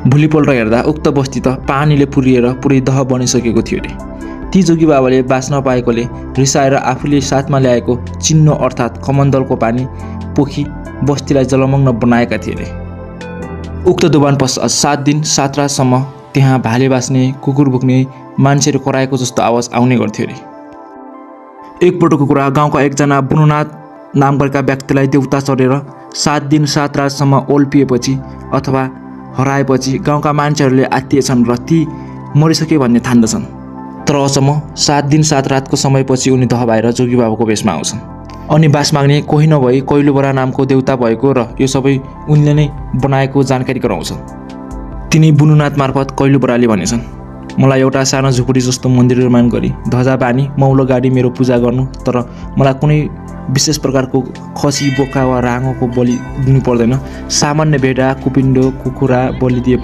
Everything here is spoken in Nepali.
भोलिपल्ट हेर्दा उक्त बस्ती त पानीले पुरिएर पुरै दह बनिसकेको थियो रे। ती जोगी बाबाले बाँच्न पाएकोले रिसाएर आफूले साथमा ल्याएको चिन्नो अर्थात् कमण्डलको पानी पोखी बस्तीलाई जलमग्न बनाएका थिए रे। उक्त दोभान पश्चात 7 दिन 7 रातसम्म त्यहाँ भाले बाँच्ने, कुकुर भुक्ने, मान्छेहरू कराएको जस्तो आवाज आउने गर्थ्यो रे। एकपटकको कुरा, गाउँका एकजना बुनुनाथ नाम गरेका व्यक्तिलाई देउता चढेर 7 दिन 7 रातसम्म ओल्पिएपछि अथवा हराएपछि गाउँका मान्छेहरूले आत्तिएछन् र ती मरिसके भन्ने ठान्दछन्। तर अचम्म 7 दिन 7 रातको समयपछि उनी दह भएर जोगी बाबाको भेषमा आउँछन् अनि बास माग्ने कोही नभई कैलुबरा नामको देउता भएको र यो सबै उनले नै बनाएको जानकारी गराउँछन्। तिनी बुनुनाथ मार्फत कैलुबराले भनेछन्, मलाई एउटा सानो झुपडी जस्तो मन्दिर निर्माण गरी ध्वजा बानी मौलो गाडी मेरो पूजा गर्नु, तर मलाई कुनै विशेष प्रकारको खसी, बोका वा राँगोको बलि दिनु पर्दैन। सामान्य भेडा, कुपिण्डो, कुखुरा बलि दिए